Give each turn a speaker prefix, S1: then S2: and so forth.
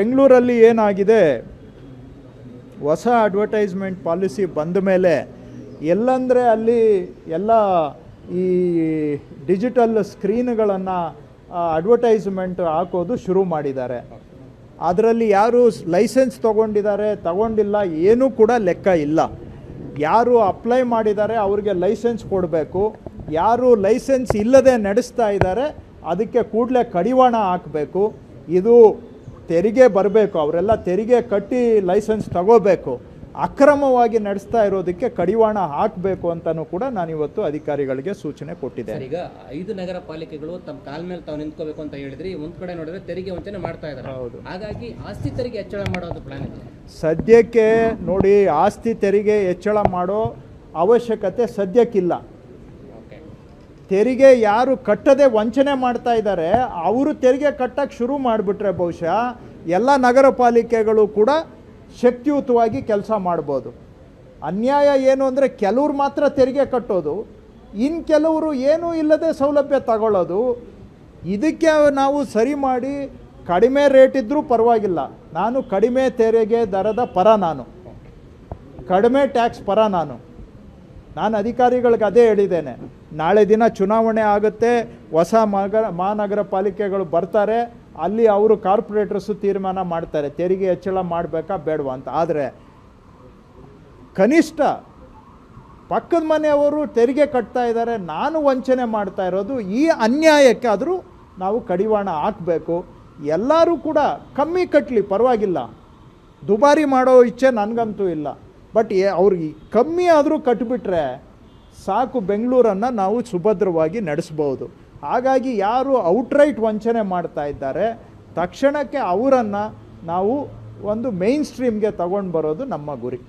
S1: ಬೆಂಗಳೂರಲ್ಲಿ ಏನಾಗಿದೆ, ಹೊಸ ಅಡ್ವರ್ಟೈಸ್ಮೆಂಟ್ ಪಾಲಿಸಿ ಬಂದ ಮೇಲೆ ಎಲ್ಲಂದರೆ ಅಲ್ಲಿ ಎಲ್ಲ ಈ ಡಿಜಿಟಲ್ ಸ್ಕ್ರೀನ್ಗಳನ್ನು ಅಡ್ವರ್ಟೈಸ್ಮೆಂಟ್ ಹಾಕೋದು ಶುರು ಮಾಡಿದ್ದಾರೆ. ಅದರಲ್ಲಿ ಯಾರು ಲೈಸೆನ್ಸ್ ತಗೊಂಡಿಲ್ಲ ಏನೂ ಕೂಡ ಲೆಕ್ಕ ಇಲ್ಲ. ಯಾರು ಅಪ್ಲೈ ಮಾಡಿದ್ದಾರೆ ಅವ್ರಿಗೆ ಲೈಸೆನ್ಸ್ ಕೊಡಬೇಕು, ಯಾರು ಲೈಸೆನ್ಸ್ ಇಲ್ಲದೆ ನಡೆಸ್ತಾ ಇದ್ದಾರೆ ಅದಕ್ಕೆ ಕೂಡಲೇ ಕಡಿವಾಣ ಹಾಕಬೇಕು. ಇದು ತೆರಿಗೆ ಬರಬೇಕು, ಅವರೆಲ್ಲ ತೆರಿಗೆ ಕಟ್ಟಿ ಲೈಸೆನ್ಸ್ ತಗೋಬೇಕು. ಅಕ್ರಮವಾಗಿ ನಡೆಸ್ತಾ ಇರೋದಕ್ಕೆ ಕಡಿವಾಣ ಹಾಕಬೇಕು ಅಂತಲೂ ಕೂಡ ನಾನಿವತ್ತು ಅಧಿಕಾರಿಗಳಿಗೆ ಸೂಚನೆ ಕೊಟ್ಟಿದ್ದೆ.
S2: ಈಗ 5 ನಗರ ಪಾಲಿಕೆಗಳು ತಮ್ಮ ಕಾಲ ಮೇಲೆ ತಾವು ನಿಂತ್ಕೋಬೇಕು ಅಂತ ಹೇಳಿದ್ರಿ. ಒಂದು ಕಡೆ ನೋಡಿದ್ರೆ ತೆರಿಗೆ ವಂಚನೆ ಮಾಡ್ತಾ ಇದ್ದಾರೆ.
S1: ಹೌದು,
S2: ಹಾಗಾಗಿ ಆಸ್ತಿ ತೆರಿಗೆ ಹೆಚ್ಚಳ ಮಾಡೋದು ಪ್ಲಾನ್ ಇದೆ.
S1: ಸದ್ಯಕ್ಕೆ ನೋಡಿ, ಆಸ್ತಿ ತೆರಿಗೆ ಹೆಚ್ಚಳ ಮಾಡೋ ಅವಶ್ಯಕತೆ ಸದ್ಯಕ್ಕಿಲ್ಲ. ತೆರಿಗೆ ಯಾರು ಕಟ್ಟದೆ ವಂಚನೆ ಮಾಡ್ತಾ ಇದ್ದಾರೆ ಅವರು ತೆರಿಗೆ ಕಟ್ಟಕ್ಕೆ ಶುರು ಮಾಡಿಬಿಟ್ರೆ ಬಹುಶಃ ಎಲ್ಲ ನಗರ ಪಾಲಿಕೆಗಳು ಕೂಡ ಶಕ್ತಿಯುತವಾಗಿ ಕೆಲಸ ಮಾಡ್ಬೋದು. ಅನ್ಯಾಯ ಏನು ಅಂದರೆ ಕೆಲವ್ರು ಮಾತ್ರ ತೆರಿಗೆ ಕಟ್ಟೋದು, ಇನ್ನು ಕೆಲವರು ಏನೂ ಇಲ್ಲದೆ ಸೌಲಭ್ಯ ತಗೊಳ್ಳೋದು. ಇದಕ್ಕೆ ನಾವು ಸರಿ ಮಾಡಿ ಕಡಿಮೆ ರೇಟ್ ಇದ್ದರೂ ಪರವಾಗಿಲ್ಲ. ನಾನು ಕಡಿಮೆ ತೆರಿಗೆ ದರದ ಪರ, ಕಡಿಮೆ ಟ್ಯಾಕ್ಸ್ ಪರ. ನಾನು ಅಧಿಕಾರಿಗಳಿಗೆ ಅದೇ ಹೇಳಿದ್ದೇನೆ. ನಾಳೆ ದಿನ ಚುನಾವಣೆ ಆಗುತ್ತೆ, ಹೊಸ ಮಹಾನಗರ ಪಾಲಿಕೆಗಳು ಬರ್ತಾರೆ, ಅಲ್ಲಿ ಅವರು ಕಾರ್ಪೊರೇಟರ್ಸು ತೀರ್ಮಾನ ಮಾಡ್ತಾರೆ ತೆರಿಗೆ ಹೆಚ್ಚಳ ಮಾಡಬೇಕಾ ಬೇಡವಾ ಅಂತ. ಆದರೆ ಕನಿಷ್ಠ ಪಕ್ಕದ ಮನೆಯವರು ತೆರಿಗೆ ಕಟ್ತಾ ಇದ್ದಾರೆ, ನಾನು ವಂಚನೆ ಮಾಡ್ತಾ ಇರೋದು, ಈ ಅನ್ಯಾಯಕ್ಕೆ ಆದರೂ ನಾವು ಕಡಿವಾಣ ಹಾಕಬೇಕು. ಎಲ್ಲರೂ ಕೂಡ ಕಮ್ಮಿ ಕಟ್ಟಲಿ, ಪರವಾಗಿಲ್ಲ. ದುಬಾರಿ ಮಾಡೋ ಇಚ್ಛೆ ನನಗಂತೂ ಇಲ್ಲ. ಬಟ್ ಅವ್ರಿಗೆ ಕಮ್ಮಿ ಆದರೂ ಕಟ್ಟಿಬಿಟ್ರೆ ಸಾಕು, ಬೆಂಗಳೂರನ್ನು ನಾವು ಸುಭದ್ರವಾಗಿ ನಡೆಸ್ಬೋದು. ಹಾಗಾಗಿ ಯಾರು ಔಟ್ರೈಟ್ ವಂಚನೆ ಮಾಡ್ತಾ ಇದ್ದಾರೆ ತಕ್ಷಣಕ್ಕೆ ಅವರನ್ನು ನಾವು ಒಂದು ಮೇನ್ ಸ್ಟ್ರೀಮ್ಗೆ ತಗೊಂಡು ಬರೋದು ನಮ್ಮ ಗುರಿ.